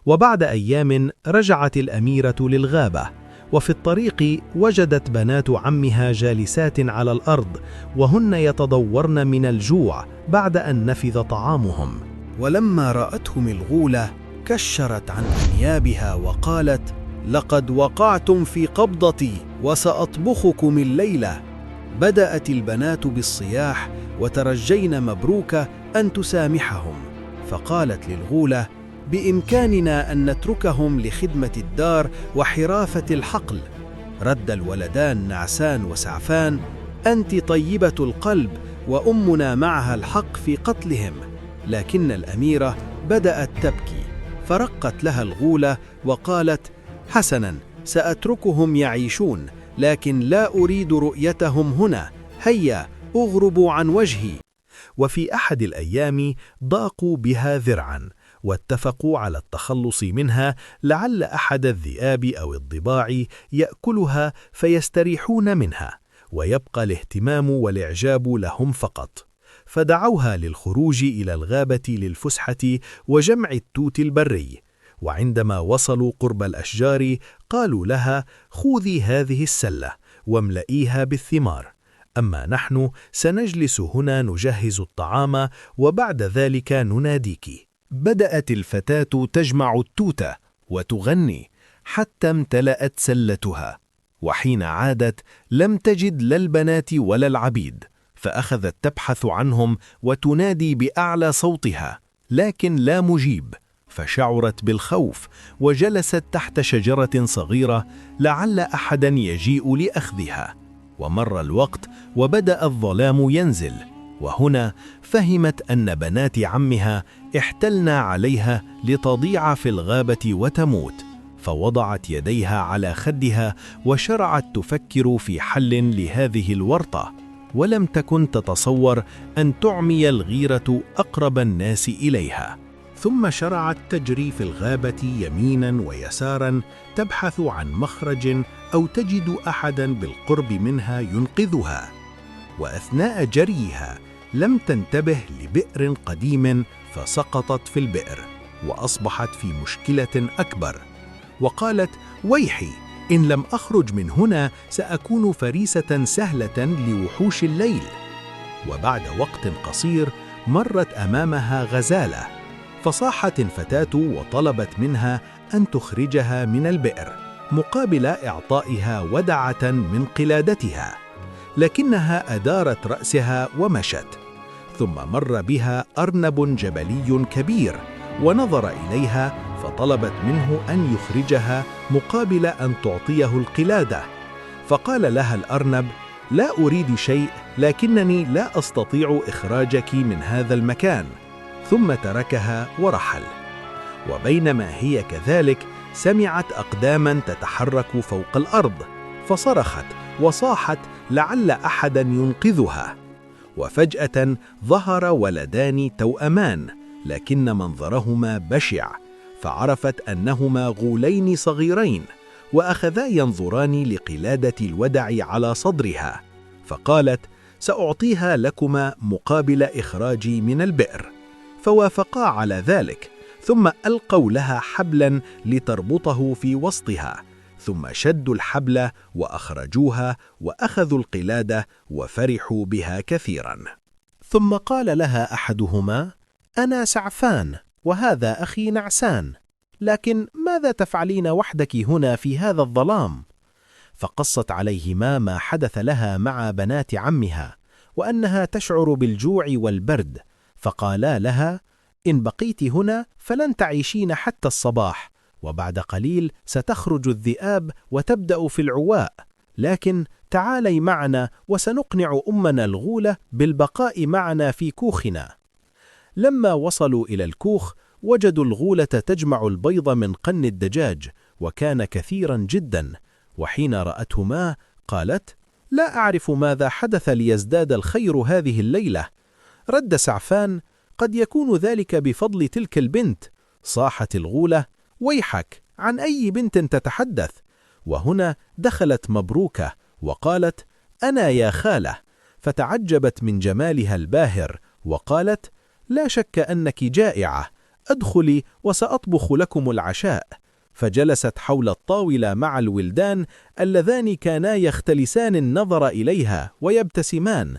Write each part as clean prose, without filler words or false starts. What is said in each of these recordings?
وبعد أيام رجعت الأميرة للغابة، وفي الطريق وجدت بنات عمها جالسات على الأرض وهن يتضورن من الجوع بعد أن نفذ طعامهم. ولما رأتهم الغولة كشرت عن أنيابها وقالت: لقد وقعتم في قبضتي وسأطبخكم الليلة. بدأت البنات بالصياح وترجين مبروكة أن تسامحهم، فقالت للغولة: بإمكاننا أن نتركهم لخدمة الدار وحرافة الحقل. رد الولدان نعسان وسعفان: أنت طيبة القلب وأمنا معها الحق في قتلهم. لكن الأميرة بدأت تبكي، فرقت لها الغولة وقالت: حسناً، سأتركهم يعيشون، لكن لا أريد رؤيتهم هنا، هيا أغربوا عن وجهي. وفي أحد الأيام ضاقوا بها ذرعاً، واتفقوا على التخلص منها لعل أحد الذئاب أو الضباع يأكلها فيستريحون منها، ويبقى الاهتمام والإعجاب لهم فقط. فدعوها للخروج إلى الغابة للفسحة وجمع التوت البري، وعندما وصلوا قرب الأشجار قالوا لها: خذي هذه السلة واملئيها بالثمار، أما نحن سنجلس هنا نجهز الطعام وبعد ذلك نناديك. بدأت الفتاة تجمع التوت وتغني حتى امتلأت سلتها، وحين عادت لم تجد لا البنات ولا العبيد، فأخذت تبحث عنهم وتنادي بأعلى صوتها، لكن لا مجيب، فشعرت بالخوف وجلست تحت شجرة صغيرة لعل أحدا يجيء لأخذها. ومر الوقت وبدأ الظلام ينزل، وهنا فهمت أن بنات عمها احتلن عليها لتضيع في الغابة وتموت، فوضعت يديها على خدها وشرعت تفكر في حل لهذه الورطة، ولم تكن تتصور أن تعمي الغيرة أقرب الناس إليها. ثم شرعت تجري في الغابة يمينا ويسارا تبحث عن مخرج أو تجد أحدا بالقرب منها ينقذها. وأثناء جريها لم تنتبه لبئر قديم فسقطت في البئر، وأصبحت في مشكلة أكبر، وقالت: ويحي، إن لم أخرج من هنا سأكون فريسة سهلة لوحوش الليل. وبعد وقت قصير مرت أمامها غزالة، فصاحت الفتاة وطلبت منها أن تخرجها من البئر مقابل إعطائها ودعة من قلادتها، لكنها أدارت رأسها ومشت. ثم مر بها أرنب جبلي كبير ونظر إليها، فطلبت منه أن يخرجها مقابل أن تعطيه القلادة. فقال لها الأرنب: لا أريد شيء، لكنني لا أستطيع إخراجك من هذا المكان. ثم تركها ورحل. وبينما هي كذلك سمعت أقداما تتحرك فوق الأرض، فصرخت وصاحت لعل أحدا ينقذها. وفجأة ظهر ولدان توأمان، لكن منظرهما بشع، فعرفت أنهما غولين صغيرين، وأخذا ينظران لقلادة الودع على صدرها، فقالت: سأعطيها لكما مقابل إخراجي من البئر. فوافقا على ذلك، ثم ألقوا لها حبلا لتربطه في وسطها، ثم شدوا الحبل وأخرجوها وأخذوا القلادة وفرحوا بها كثيرا. ثم قال لها أحدهما: أنا سعفان وهذا أخي نعسان، لكن ماذا تفعلين وحدك هنا في هذا الظلام؟ فقصت عليهما ما حدث لها مع بنات عمها، وأنها تشعر بالجوع والبرد، فقالا لها: إن بقيت هنا فلن تعيشين حتى الصباح، وبعد قليل ستخرج الذئاب وتبدأ في العواء، لكن تعالي معنا وسنقنع أمنا الغولة بالبقاء معنا في كوخنا. لما وصلوا إلى الكوخ وجدوا الغولة تجمع البيض من قن الدجاج، وكان كثيرا جدا، وحين رأتهما قالت: لا أعرف ماذا حدث ليزداد الخير هذه الليلة. رد سعفان: قد يكون ذلك بفضل تلك البنت. صاحت الغولة: ويحك، عن أي بنت تتحدث؟ وهنا دخلت مبروكة وقالت: أنا يا خالة. فتعجبت من جمالها الباهر وقالت: لا شك أنك جائعة، ادخلي وسأطبخ لكم العشاء. فجلست حول الطاولة مع الولدان اللذان كانا يختلسان النظر إليها ويبتسمان.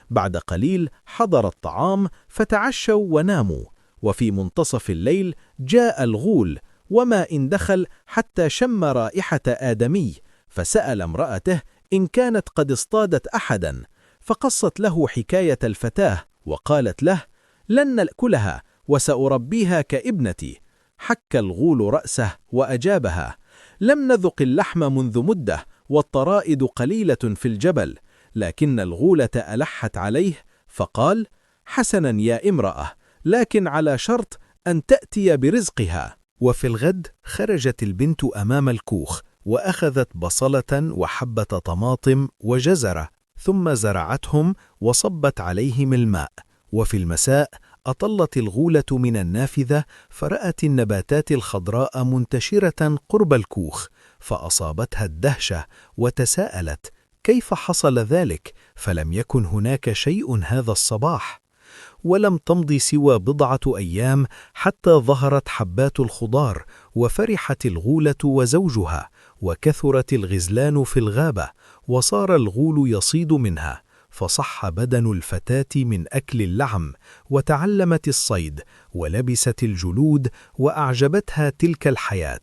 بعد قليل حضر الطعام فتعشوا وناموا. وفي منتصف الليل جاء الغول، وما إن دخل حتى شم رائحة آدمي، فسأل امرأته إن كانت قد اصطادت أحدا، فقصت له حكاية الفتاة وقالت له: لن نأكلها وسأربيها كابنتي. حك الغول رأسه وأجابها: لم نذق اللحم منذ مدة، والطرائد قليلة في الجبل. لكن الغولة ألحت عليه فقال: حسنا يا امرأة، لكن على شرط أن تأتي برزقها. وفي الغد خرجت البنت أمام الكوخ وأخذت بصلة وحبة طماطم وجزرة، ثم زرعتهم وصبت عليهم الماء. وفي المساء أطلت الغولة من النافذة فرأت النباتات الخضراء منتشرة قرب الكوخ، فأصابتها الدهشة وتساءلت كيف حصل ذلك، فلم يكن هناك شيء هذا الصباح. ولم تمض سوى بضعة أيام حتى ظهرت حبات الخضار، وفرحت الغولة وزوجها، وكثرت الغزلان في الغابة، وصار الغول يصيد منها، فصح بدن الفتاة من أكل اللحم، وتعلمت الصيد، ولبست الجلود، وأعجبتها تلك الحياة،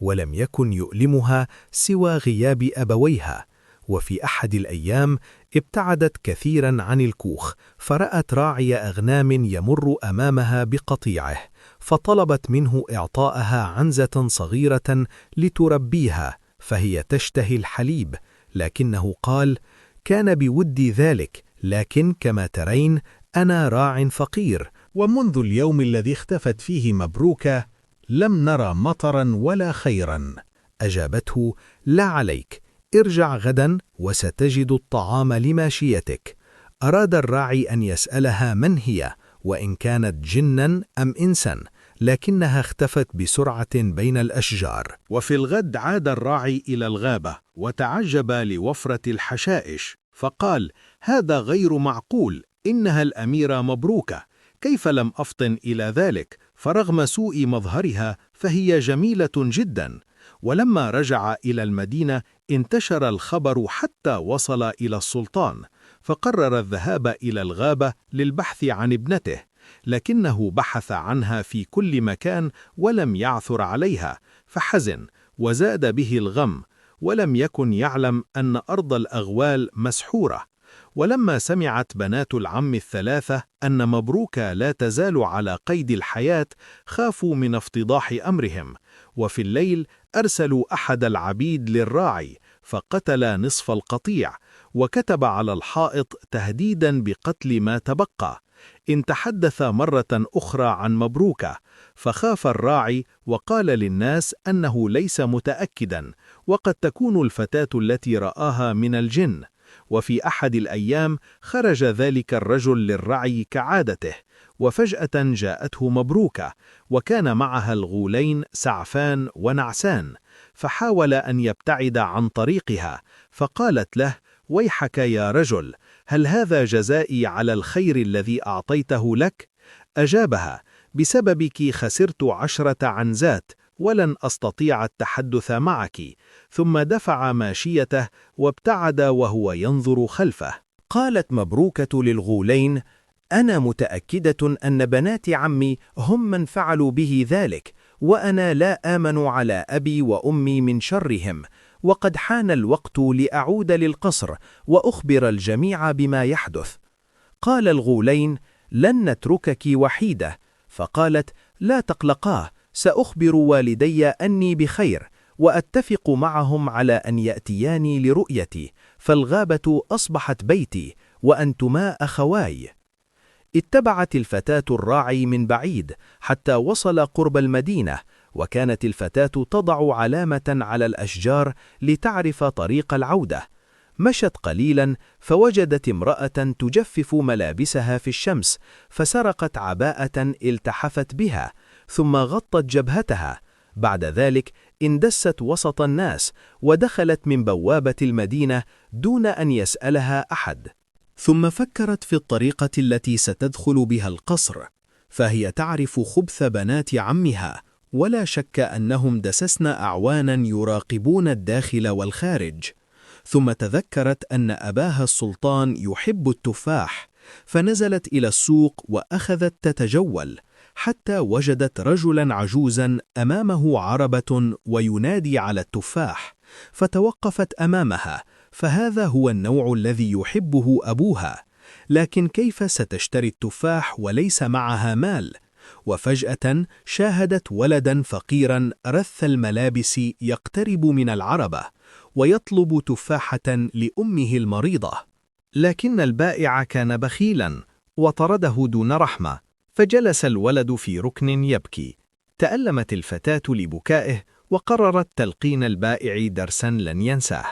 ولم يكن يؤلمها سوى غياب أبويها. وفي أحد الأيام ابتعدت كثيرا عن الكوخ، فرأت راعي أغنام يمر أمامها بقطيعه، فطلبت منه إعطاءها عنزة صغيرة لتربيها، فهي تشتهي الحليب، لكنه قال: كان بودي ذلك، لكن كما ترين أنا راع فقير، ومنذ اليوم الذي اختفت فيه مبروكة لم نرى مطرا ولا خيرا. أجابته: لا عليك، ارجع غدا وستجد الطعام لماشيتك. أراد الراعي أن يسألها من هي، وإن كانت جنا أم إنسا، لكنها اختفت بسرعة بين الأشجار. وفي الغد عاد الراعي إلى الغابة وتعجب لوفرة الحشائش، فقال: هذا غير معقول، إنها الأميرة مبروكة، كيف لم أفطن إلى ذلك؟ فرغم سوء مظهرها فهي جميلة جدا. ولما رجع إلى المدينة انتشر الخبر حتى وصل إلى السلطان، فقرر الذهاب إلى الغابة للبحث عن ابنته، لكنه بحث عنها في كل مكان ولم يعثر عليها، فحزن وزاد به الغم، ولم يكن يعلم أن أرض الأغوال مسحورة. ولما سمعت بنات العم الثلاثة أن مبروكة لا تزال على قيد الحياة خافوا من افتضاح أمرهم، وفي الليل أرسلوا أحد العبيد للراعي فقتل نصف القطيع، وكتب على الحائط تهديدا بقتل ما تبقى. إن تحدث مرة أخرى عن مبروكة، فخاف الراعي وقال للناس أنه ليس متأكدا، وقد تكون الفتاة التي رآها من الجن. وفي أحد الأيام خرج ذلك الرجل للرعي كعادته، وفجأة جاءته مبروكة، وكان معها الغولين سعفان ونعسان، فحاول أن يبتعد عن طريقها، فقالت له: ويحك يا رجل، هل هذا جزائي على الخير الذي أعطيته لك؟ أجابها: بسببك خسرت 10 عنزات، ولن أستطيع التحدث معك. ثم دفع ماشيته وابتعد وهو ينظر خلفه. قالت مبروكة للغولين: أنا متأكدة أن بنات عمي هم من فعلوا به ذلك، وأنا لا آمن على أبي وأمي من شرهم، وقد حان الوقت لأعود للقصر وأخبر الجميع بما يحدث. قال الغولين: لن نتركك وحيدة. فقالت: لا تقلقاه، سأخبر والدي أني بخير، وأتفق معهم على أن يأتياني لرؤيتي، فالغابة أصبحت بيتي، وأنتما أخواي. اتبعت الفتاة الراعي من بعيد حتى وصل قرب المدينة، وكانت الفتاة تضع علامة على الأشجار لتعرف طريق العودة. مشت قليلا فوجدت امرأة تجفف ملابسها في الشمس، فسرقت عباءة التحفت بها، ثم غطت جبهتها. بعد ذلك اندست وسط الناس، ودخلت من بوابة المدينة دون أن يسألها أحد. ثم فكرت في الطريقة التي ستدخل بها القصر، فهي تعرف خبث بنات عمها، ولا شك أنهم دسسن أعوانا يراقبون الداخل والخارج. ثم تذكرت أن أباها السلطان يحب التفاح، فنزلت إلى السوق وأخذت تتجول، حتى وجدت رجلا عجوزا أمامه عربة وينادي على التفاح، فتوقفت أمامها، فهذا هو النوع الذي يحبه أبوها، لكن كيف ستشتري التفاح وليس معها مال؟ وفجأة شاهدت ولدا فقيرا رث الملابس يقترب من العربة ويطلب تفاحة لأمه المريضة، لكن البائع كان بخيلا وطرده دون رحمة، فجلس الولد في ركن يبكي. تألمت الفتاة لبكائه وقررت تلقين البائع درسا لن ينساه،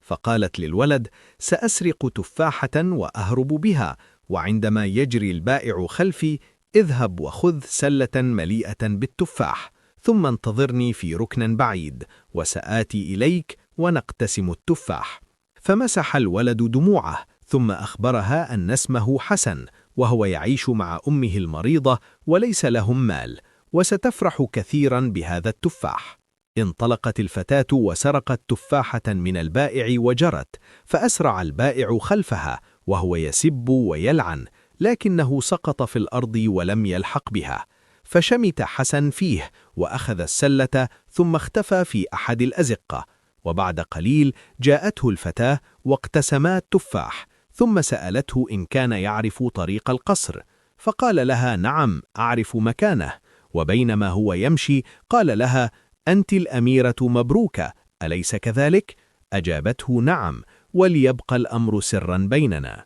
فقالت للولد: سأسرق تفاحة وأهرب بها، وعندما يجري البائع خلفي اذهب وخذ سلة مليئة بالتفاح، ثم انتظرني في ركن بعيد وسآتي إليك ونقتسم التفاح. فمسح الولد دموعه، ثم أخبرها أن اسمه حسن، وهو يعيش مع أمه المريضة وليس لهم مال، وستفرح كثيرا بهذا التفاح. انطلقت الفتاة وسرقت تفاحة من البائع وجرت، فأسرع البائع خلفها وهو يسب ويلعن، لكنه سقط في الأرض ولم يلحق بها، فشمت حسن فيه وأخذ السلة ثم اختفى في أحد الأزقة. وبعد قليل جاءته الفتاة واقتسما التفاح، ثم سألته إن كان يعرف طريق القصر، فقال لها: نعم أعرف مكانه. وبينما هو يمشي قال لها: أنت الأميرة مبروكة، أليس كذلك؟ أجابته: نعم، وليبقى الأمر سرا بيننا.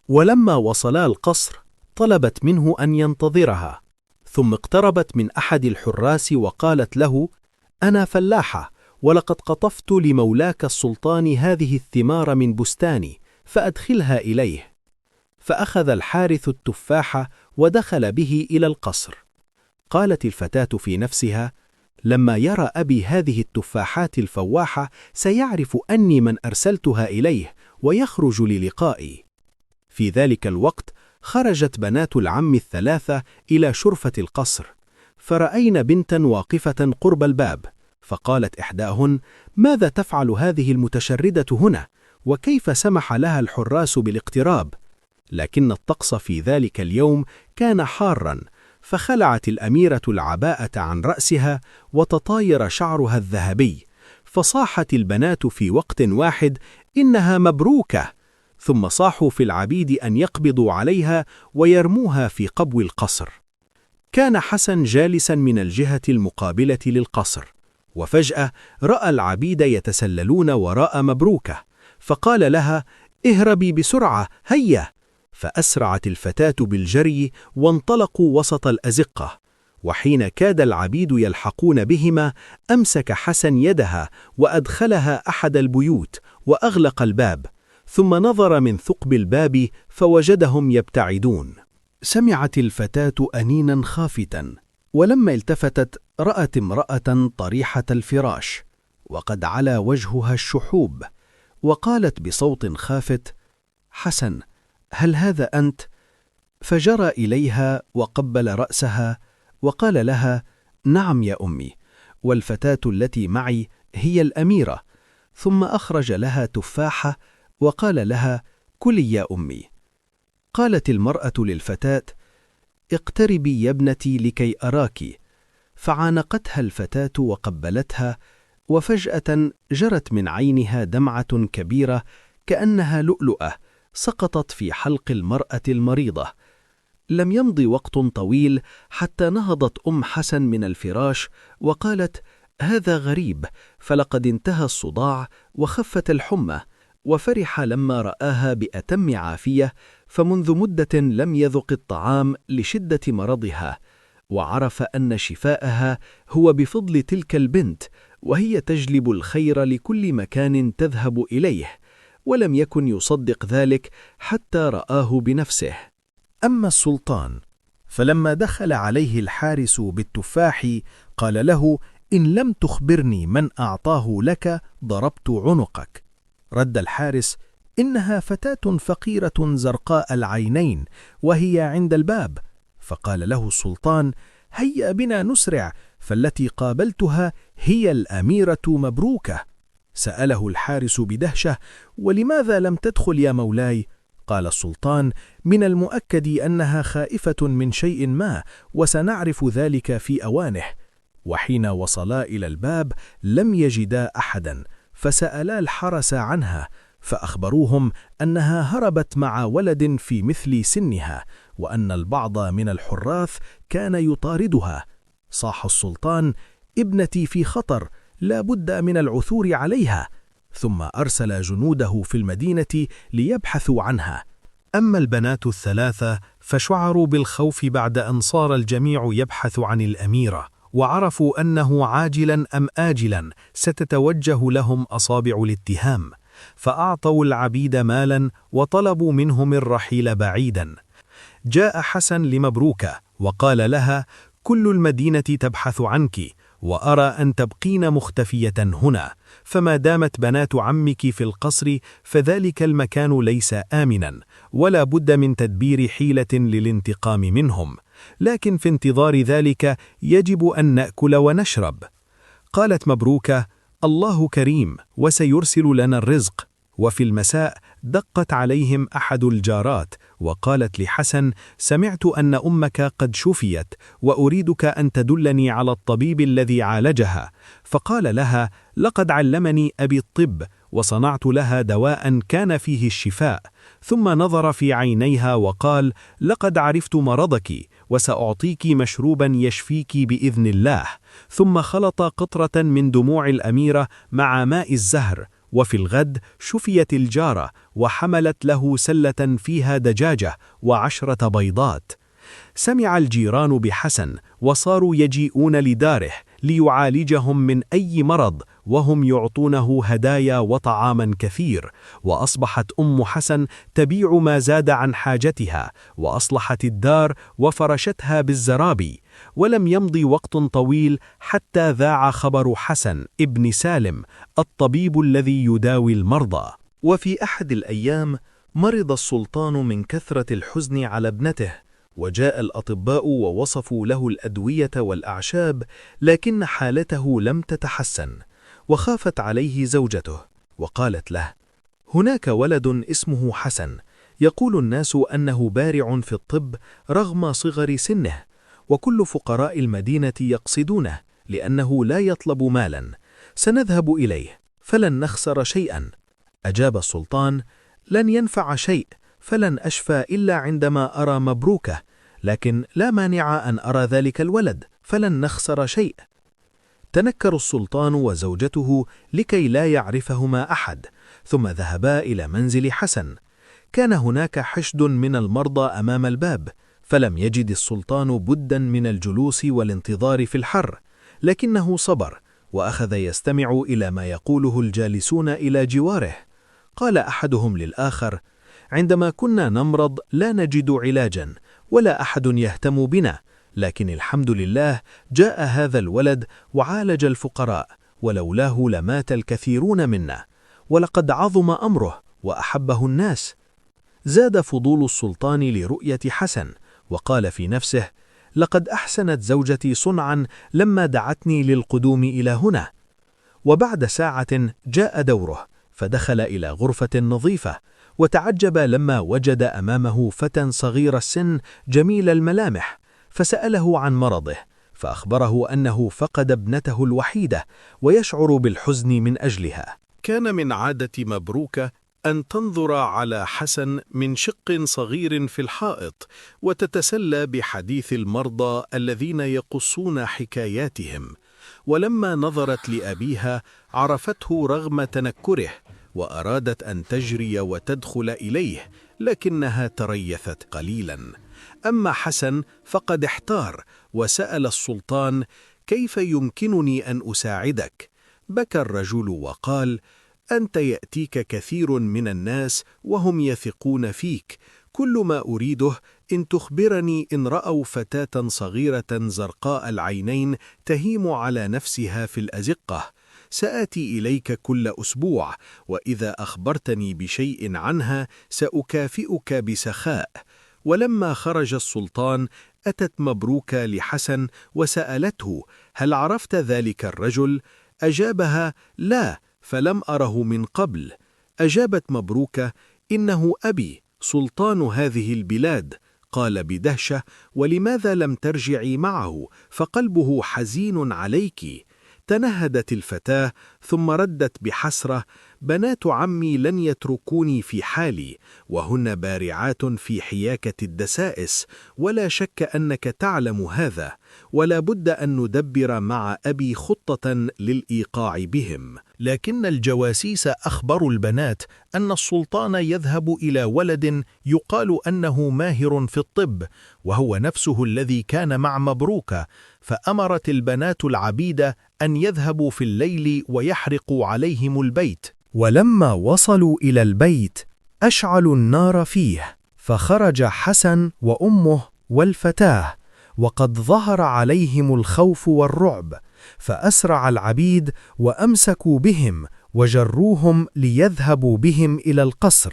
ولما وصلا القصر طلبت منه أن ينتظرها، ثم اقتربت من أحد الحراس وقالت له: أنا فلاحة، ولقد قطفت لمولاك السلطان هذه الثمار من بستاني، فأدخلها إليه. فأخذ الحارث التفاح ودخل به إلى القصر. قالت الفتاة في نفسها: لما يرى أبي هذه التفاحات الفواحة سيعرف أني من أرسلتها إليه ويخرج للقائي. في ذلك الوقت خرجت بنات العم الثلاثة إلى شرفة القصر، فرأين بنتا واقفة قرب الباب، فقالت إحداهن: ماذا تفعل هذه المتشردة هنا؟ وكيف سمح لها الحراس بالاقتراب؟ لكن الطقس في ذلك اليوم كان حارا، فخلعت الأميرة العباءة عن رأسها وتطاير شعرها الذهبي، فصاحت البنات في وقت واحد: إنها مبروكة! ثم صاحوا في العبيد أن يقبضوا عليها ويرموها في قبو القصر. كان حسن جالسا من الجهة المقابلة للقصر، وفجأة رأى العبيد يتسللون وراء مبروكة، فقال لها: اهربي بسرعة، هيا! فأسرعت الفتاة بالجري وانطلقوا وسط الأزقة، وحين كاد العبيد يلحقون بهما أمسك حسن يدها وأدخلها أحد البيوت وأغلق الباب، ثم نظر من ثقب الباب فوجدهم يبتعدون. سمعت الفتاة أنينا خافتا، ولما التفتت رأت امرأة طريحة الفراش وقد علا وجهها الشحوب، وقالت بصوت خافت: حسن، هل هذا أنت؟ فجرى إليها وقبل رأسها وقال لها: نعم يا أمي، والفتاة التي معي هي الأميرة. ثم أخرج لها تفاحة وقال لها: كلي يا أمي. قالت المرأة للفتاة: اقتربي يا ابنتي لكي أراك. فعانقتها الفتاة وقبلتها، وفجأة جرت من عينها دمعة كبيرة كأنها لؤلؤة سقطت في حلق المرأة المريضة. لم يمض وقت طويل حتى نهضت أم حسن من الفراش وقالت: هذا غريب، فلقد انتهى الصداع وخفت الحمى. وفرح لما رآها بأتم عافية، فمنذ مدة لم يذق الطعام لشدة مرضها، وعرف أن شفاءها هو بفضل تلك البنت، وهي تجلب الخير لكل مكان تذهب إليه، ولم يكن يصدق ذلك حتى رآه بنفسه. أما السلطان فلما دخل عليه الحارس بالتفاح قال له: إن لم تخبرني من أعطاه لك ضربت عنقك. رد الحارس: إنها فتاة فقيرة زرقاء العينين، وهي عند الباب. فقال له السلطان: هيا بنا نسرع، فالتي قابلتها هي الأميرة مبروكة. سأله الحارس بدهشة: ولماذا لم تدخل يا مولاي؟ قال السلطان: من المؤكد أنها خائفة من شيء ما، وسنعرف ذلك في أوانه. وحين وصلا إلى الباب لم يجدا أحدا، فسألا الحرس عنها، فأخبروهم أنها هربت مع ولد في مثل سنها، وأن البعض من الحراث كان يطاردها. صاح السلطان: ابنتي في خطر، لا بد من العثور عليها. ثم أرسل جنوده في المدينة ليبحثوا عنها. أما البنات الثلاثة فشعروا بالخوف بعد أن صار الجميع يبحث عن الأميرة، وعرفوا أنه عاجلا أم آجلا ستتوجه لهم أصابع الاتهام، فأعطوا العبيد مالا وطلبوا منهم الرحيل بعيدا. جاء حسن لمبروكة وقال لها: كل المدينة تبحث عنك، وأرى أن تبقين مختفية هنا، فما دامت بنات عمك في القصر فذلك المكان ليس آمنا، ولا بد من تدبير حيلة للانتقام منهم، لكن في انتظار ذلك يجب أن نأكل ونشرب. قالت مبروكة: الله كريم وسيرسل لنا الرزق. وفي المساء دقت عليهم أحد الجارات وقالت لحسن: سمعت أن أمك قد شفيت، وأريدك أن تدلني على الطبيب الذي عالجها. فقال لها: لقد علمني أبي الطب، وصنعت لها دواء كان فيه الشفاء. ثم نظر في عينيها وقال: لقد عرفت مرضك، وسأعطيك مشروبا يشفيك بإذن الله. ثم خلط قطرة من دموع الأميرة مع ماء الزهر، وفي الغد شفيت الجارة وحملت له سلة فيها دجاجة و10 بيضات. سمع الجيران بحسن وصاروا يجيئون لداره ليعالجهم من أي مرض، وهم يعطونه هدايا وطعاما كثير. وأصبحت أم حسن تبيع ما زاد عن حاجتها، وأصلحت الدار وفرشتها بالزرابي. ولم يمضي وقت طويل حتى ذاع خبر حسن ابن سالم الطبيب الذي يداوي المرضى. وفي أحد الأيام مرض السلطان من كثرة الحزن على ابنته، وجاء الأطباء ووصفوا له الأدوية والأعشاب، لكن حالته لم تتحسن، وخافت عليه زوجته وقالت له: هناك ولد اسمه حسن، يقول الناس أنه بارع في الطب رغم صغر سنه، وكل فقراء المدينة يقصدونه لأنه لا يطلب مالا، سنذهب إليه فلن نخسر شيئا. أجاب السلطان: لن ينفع شيء، فلن أشفى إلا عندما أرى مبروكة، لكن لا مانع أن أرى ذلك الولد، فلن نخسر شيء. تنكر السلطان وزوجته لكي لا يعرفهما أحد، ثم ذهبا إلى منزل حسن. كان هناك حشد من المرضى أمام الباب، فلم يجد السلطان بدا من الجلوس والانتظار في الحر، لكنه صبر وأخذ يستمع إلى ما يقوله الجالسون إلى جواره. قال أحدهم للآخر: عندما كنا نمرض لا نجد علاجا، ولا أحد يهتم بنا، لكن الحمد لله جاء هذا الولد وعالج الفقراء، ولولاه لمات الكثيرون منا، ولقد عظم أمره وأحبه الناس. زاد فضول السلطان لرؤية حسن، وقال في نفسه: لقد أحسنت زوجتي صنعا لما دعتني للقدوم إلى هنا. وبعد ساعة جاء دوره، فدخل إلى غرفة نظيفة، وتعجب لما وجد أمامه فتى صغير السن جميل الملامح، فسأله عن مرضه، فأخبره أنه فقد ابنته الوحيدة ويشعر بالحزن من أجلها. كان من عادة مبروكة أن تنظر على حسن من شق صغير في الحائط، وتتسلى بحديث المرضى الذين يقصون حكاياتهم. ولما نظرت لأبيها عرفته رغم تنكره، وأرادت أن تجري وتدخل إليه، لكنها تريثت قليلا. أما حسن فقد احتار وسأل السلطان: كيف يمكنني أن أساعدك؟ بكى الرجل وقال: أنت يأتيك كثير من الناس وهم يثقون فيك، كل ما أريده إن تخبرني إن رأوا فتاة صغيرة زرقاء العينين تهيم على نفسها في الأزقة، سآتي إليك كل أسبوع، وإذا أخبرتني بشيء عنها سأكافئك بسخاء. ولما خرج السلطان أتت مبروكة لحسن وسألته: هل عرفت ذلك الرجل؟ أجابها: لا، فلم أره من قبل. أجابت مبروكة: إنه أبي سلطان هذه البلاد. قال بدهشة: ولماذا لم ترجعي معه فقلبه حزين عليك؟ تنهدت الفتاة ثم ردت بحسرة: بنات عمي لن يتركوني في حالي، وهن بارعات في حياكة الدسائس، ولا شك أنك تعلم هذا، ولا بد أن ندبر مع أبي خطة للإيقاع بهم. لكن الجواسيس أخبروا البنات أن السلطان يذهب إلى ولد يقال أنه ماهر في الطب، وهو نفسه الذي كان مع مبروكة، فأمرت البنات العبيد أن يذهبوا في الليل ويحرقوا عليهم البيت. ولما وصلوا إلى البيت أشعلوا النار فيه، فخرج حسن وأمه والفتاة، وقد ظهر عليهم الخوف والرعب، فأسرع العبيد وأمسكوا بهم وجروهم ليذهبوا بهم إلى القصر.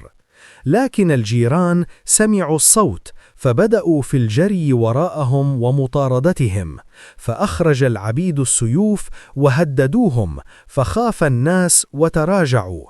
لكن الجيران سمعوا الصوت فبدأوا في الجري وراءهم ومطاردتهم، فأخرج العبيد السيوف وهددوهم، فخاف الناس وتراجعوا.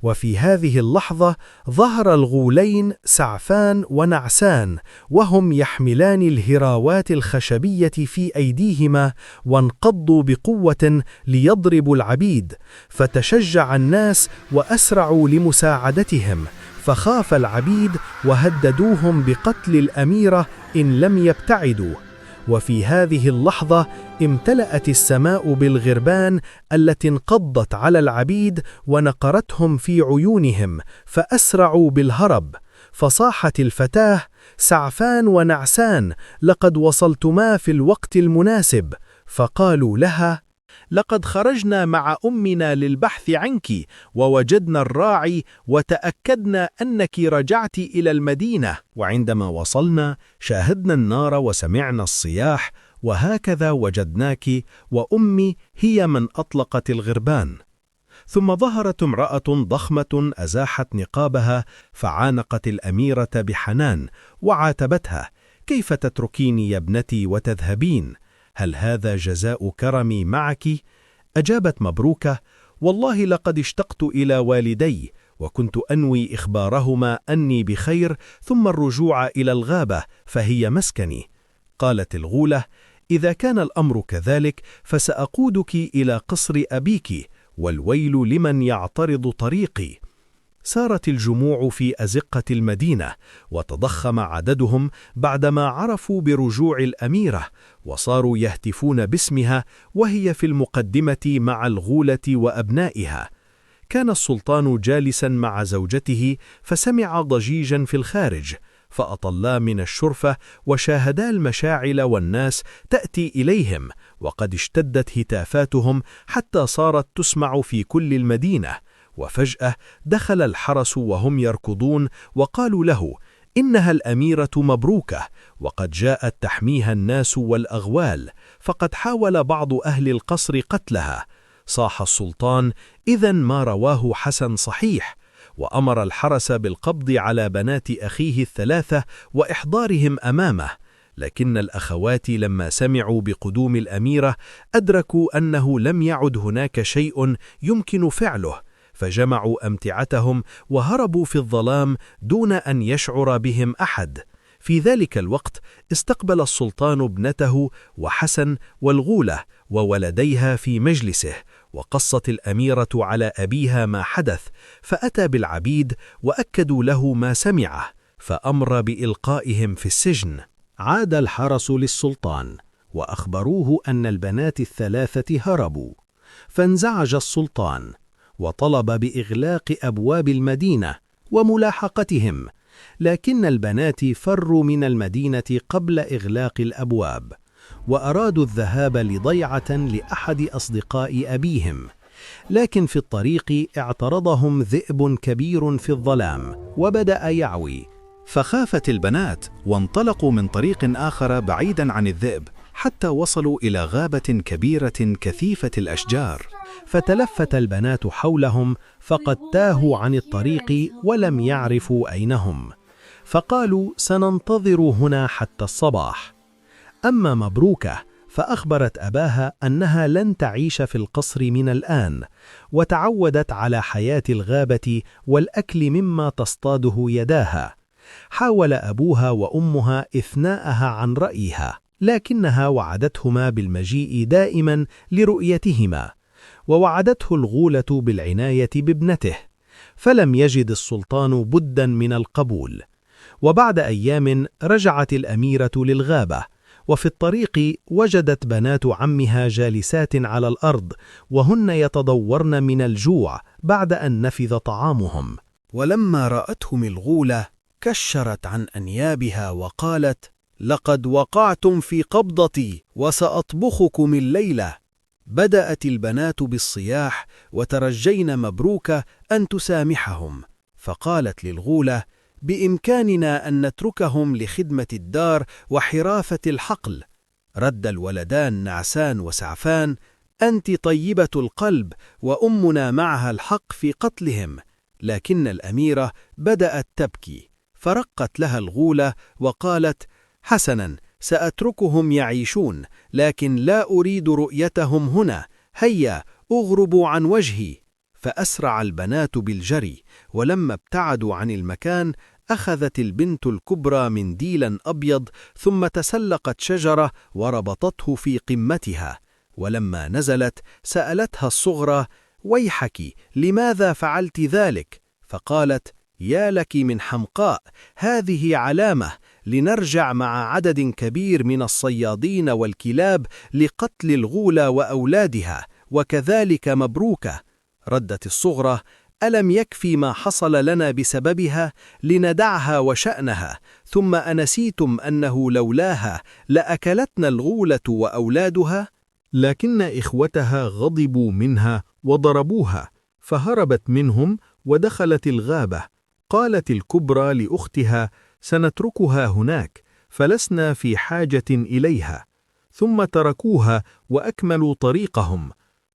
وفي هذه اللحظة ظهر الغولين سعفان ونعسان، وهم يحملان الهراوات الخشبية في أيديهما، وانقضوا بقوة ليضربوا العبيد، فتشجع الناس وأسرعوا لمساعدتهم، فخاف العبيد وهددوهم بقتل الأميرة إن لم يبتعدوا. وفي هذه اللحظة امتلأت السماء بالغربان التي انقضت على العبيد ونقرتهم في عيونهم، فأسرعوا بالهرب. فصاحت الفتاة: سعفان ونعسان، لقد وصلتما في الوقت المناسب. فقالوا لها: لقد خرجنا مع أمنا للبحث عنك، ووجدنا الراعي وتأكدنا أنك رجعت إلى المدينة، وعندما وصلنا شاهدنا النار وسمعنا الصياح، وهكذا وجدناك، وأمي هي من أطلقت الغربان. ثم ظهرت امرأة ضخمة أزاحت نقابها، فعانقت الأميرة بحنان وعاتبتها: كيف تتركيني يا ابنتي وتذهبين؟ هل هذا جزاء كرمي معك؟ أجابت مبروكة: والله لقد اشتقت إلى والدي، وكنت أنوي إخبارهما أني بخير، ثم الرجوع إلى الغابة فهي مسكني. قالت الغولة: إذا كان الأمر كذلك فسأقودك إلى قصر أبيك، والويل لمن يعترض طريقي. سارت الجموع في أزقة المدينة، وتضخم عددهم بعدما عرفوا برجوع الأميرة، وصاروا يهتفون باسمها وهي في المقدمة مع الغولة وأبنائها. كان السلطان جالسا مع زوجته، فسمع ضجيجا في الخارج، فأطلا من الشرفة وشاهدا المشاعل والناس تأتي إليهم، وقد اشتدت هتافاتهم حتى صارت تسمع في كل المدينة. وفجأة دخل الحرس وهم يركضون، وقالوا له: إنها الأميرة مبروكة، وقد جاءت تحميها الناس والأغوال، فقد حاول بعض أهل القصر قتلها. صاح السلطان: إذن ما رواه حسن صحيح، وأمر الحرس بالقبض على بنات أخيه الثلاثة وإحضارهم أمامه. لكن الأخوات لما سمعوا بقدوم الأميرة أدركوا أنه لم يعد هناك شيء يمكن فعله، فجمعوا أمتعتهم وهربوا في الظلام دون أن يشعر بهم أحد. في ذلك الوقت استقبل السلطان ابنته وحسن والغولة وولديها في مجلسه، وقصت الأميرة على أبيها ما حدث، فأتى بالعبيد وأكدوا له ما سمعه، فأمر بإلقائهم في السجن. عاد الحرس للسلطان وأخبروه أن البنات الثلاثة هربوا، فانزعج السلطان وطلب بإغلاق أبواب المدينة وملاحقتهم، لكن البنات فروا من المدينة قبل إغلاق الأبواب، وأرادوا الذهاب لضيعة لأحد أصدقاء أبيهم، لكن في الطريق اعترضهم ذئب كبير في الظلام وبدأ يعوي، فخافت البنات وانطلقوا من طريق آخر بعيدا عن الذئب، حتى وصلوا إلى غابة كبيرة كثيفة الأشجار، فتلفت البنات حولهم فقد تاهوا عن الطريق ولم يعرفوا أين هم، فقالوا: سننتظر هنا حتى الصباح. أما مبروكة فأخبرت أباها أنها لن تعيش في القصر من الآن، وتعودت على حياة الغابة والأكل مما تصطاده يداها. حاول أبوها وأمها إثناءها عن رأيها، لكنها وعدتهما بالمجيء دائما لرؤيتهما، ووعدته الغولة بالعناية بابنته، فلم يجد السلطان بدًا من القبول. وبعد أيام رجعت الأميرة للغابة، وفي الطريق وجدت بنات عمها جالسات على الأرض وهن يتضورن من الجوع بعد أن نفذ طعامهم. ولما رأتهم الغولة كشرت عن أنيابها وقالت: لقد وقعتم في قبضتي وسأطبخكم الليلة. بدأت البنات بالصياح وترجين مبروكة أن تسامحهم، فقالت للغولة: بإمكاننا أن نتركهم لخدمة الدار وحرافة الحقل. رد الولدان نعسان وسعفان: أنت طيبة القلب وأمنا معها الحق في قتلهم. لكن الأميرة بدأت تبكي، فرقت لها الغولة وقالت: حسنا، سأتركهم يعيشون، لكن لا أريد رؤيتهم هنا، هيا أغربوا عن وجهي. فأسرع البنات بالجري، ولما ابتعدوا عن المكان أخذت البنت الكبرى منديلا أبيض ثم تسلقت شجرة وربطته في قمتها، ولما نزلت سألتها الصغرى: ويحك، لماذا فعلت ذلك؟ فقالت: يا لك من حمقاء، هذه علامة لنرجع مع عدد كبير من الصيادين والكلاب لقتل الغولة وأولادها، وكذلك مبروكة. ردت الصغرى: ألم يكفي ما حصل لنا بسببها؟ لندعها وشأنها، ثم أنسيتم أنه لولاها لأكلتنا الغولة وأولادها؟ لكن إخوتها غضبوا منها وضربوها، فهربت منهم ودخلت الغابة. قالت الكبرى لأختها: سنتركها هناك، فلسنا في حاجة إليها. ثم تركوها وأكملوا طريقهم.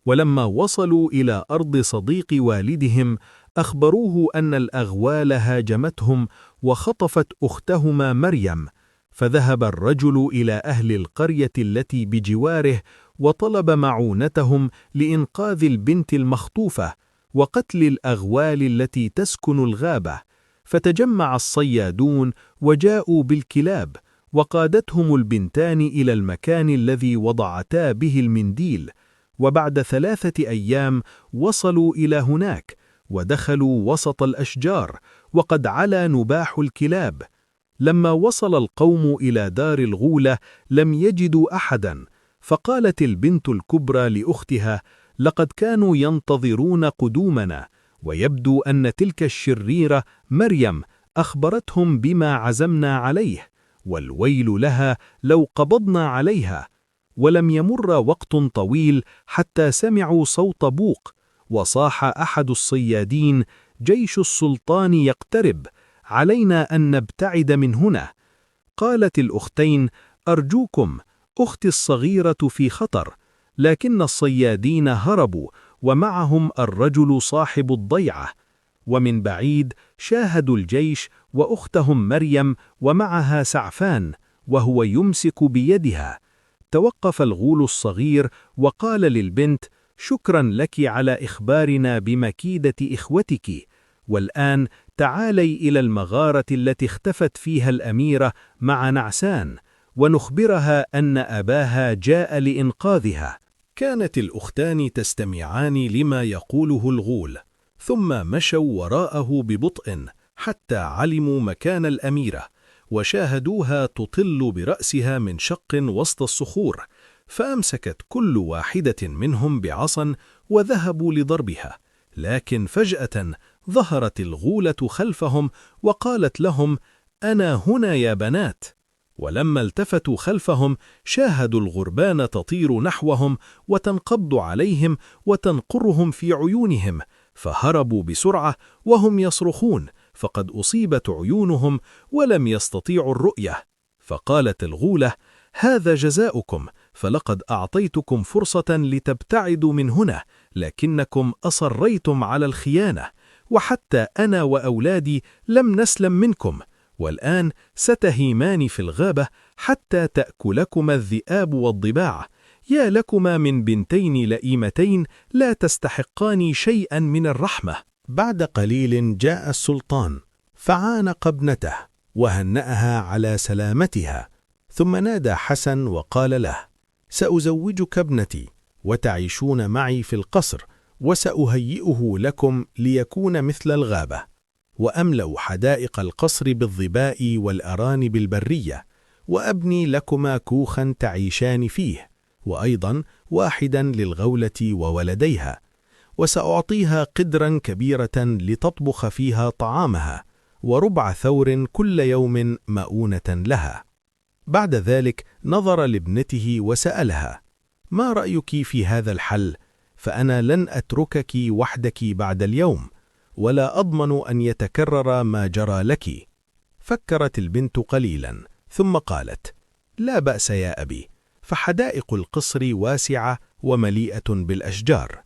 ولما وصلوا إلى أرض صديق والدهم أخبروه أن الأغوال هاجمتهم وخطفت أختهما مريم، فذهب الرجل إلى أهل القرية التي بجواره وطلب معونتهم لإنقاذ البنت المخطوفة وقتل الأغوال التي تسكن الغابة. فتجمع الصيادون وجاءوا بالكلاب، وقادتهم البنتان إلى المكان الذي وضعتا به المنديل. وبعد 3 أيام وصلوا إلى هناك، ودخلوا وسط الأشجار، وقد علا نباح الكلاب. لما وصل القوم إلى دار الغولة لم يجدوا أحدا، فقالت البنت الكبرى لأختها: لقد كانوا ينتظرون قدومنا، ويبدو أن تلك الشريرة مريم أخبرتهم بما عزمنا عليه، والويل لها لو قبضنا عليها. ولم يمر وقت طويل حتى سمعوا صوت بوق، وصاح أحد الصيادين: جيش السلطان يقترب، علينا أن نبتعد من هنا. قالت الأختين: أرجوكم، أختي الصغيرة في خطر. لكن الصيادين هربوا، ومعهم الرجل صاحب الضيعة. ومن بعيد شاهدوا الجيش وأختهم مريم ومعها سعفان وهو يمسك بيدها. توقف الغول الصغير وقال للبنت: شكرا لك على إخبارنا بمكيدة إخوتك، والآن تعالي إلى المغارة التي اختفت فيها الأميرة مع نعسان، ونخبرها أن أباها جاء لإنقاذها. كانت الأختان تستمعان لما يقوله الغول، ثم مشوا وراءه ببطء حتى علموا مكان الأميرة، وشاهدوها تطل برأسها من شق وسط الصخور، فأمسكت كل واحدة منهم بعصا وذهبوا لضربها. لكن فجأة ظهرت الغولة خلفهم وقالت لهم: أنا هنا يا بنات. ولما التفتوا خلفهم شاهدوا الغربان تطير نحوهم وتنقض عليهم وتنقرهم في عيونهم، فهربوا بسرعة وهم يصرخون، فقد أصيبت عيونهم ولم يستطيعوا الرؤية. فقالت الغولة: هذا جزاؤكم، فلقد أعطيتكم فرصة لتبتعدوا من هنا، لكنكم أصريتم على الخيانة، وحتى أنا وأولادي لم نسلم منكم، والآن ستهيمان في الغابة حتى تأكلكما الذئاب والضباع. يا لكما من بنتين لئيمتين لا تستحقان شيئا من الرحمة. بعد قليل جاء السلطان فعانق ابنته وهنأها على سلامتها، ثم نادى حسن وقال له: سأزوجك ابنتي وتعيشون معي في القصر، وسأهيئه لكم ليكون مثل الغابة، وأملأ حدائق القصر بالظباء والأرانب البرية، وأبني لكما كوخا تعيشان فيه، وأيضا واحدا للغولة وولديها، وسأعطيها قدرا كبيرة لتطبخ فيها طعامها، وربع ثور كل يوم مؤونة لها. بعد ذلك نظر لابنته وسألها: ما رأيك في هذا الحل؟ فأنا لن أتركك وحدك بعد اليوم، ولا أضمن أن يتكرر ما جرى لك. فكرت البنت قليلا ثم قالت: لا بأس يا أبي، فحدائق القصر واسعة ومليئة بالأشجار.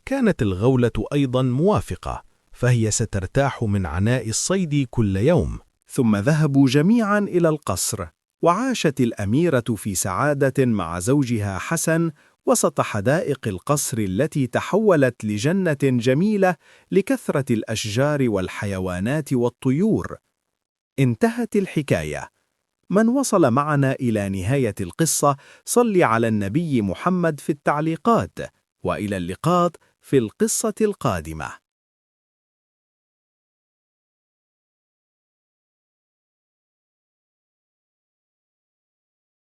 كانت الغولة أيضا موافقة، فهي سترتاح من عناء الصيد كل يوم. ثم ذهبوا جميعا إلى القصر، وعاشت الأميرة في سعادة مع زوجها حسن وسط حدائق القصر التي تحولت لجنة جميلة لكثرة الأشجار والحيوانات والطيور. انتهت الحكاية. من وصل معنا إلى نهاية القصة صل على النبي محمد في التعليقات، وإلى اللقاء في القصة القادمة.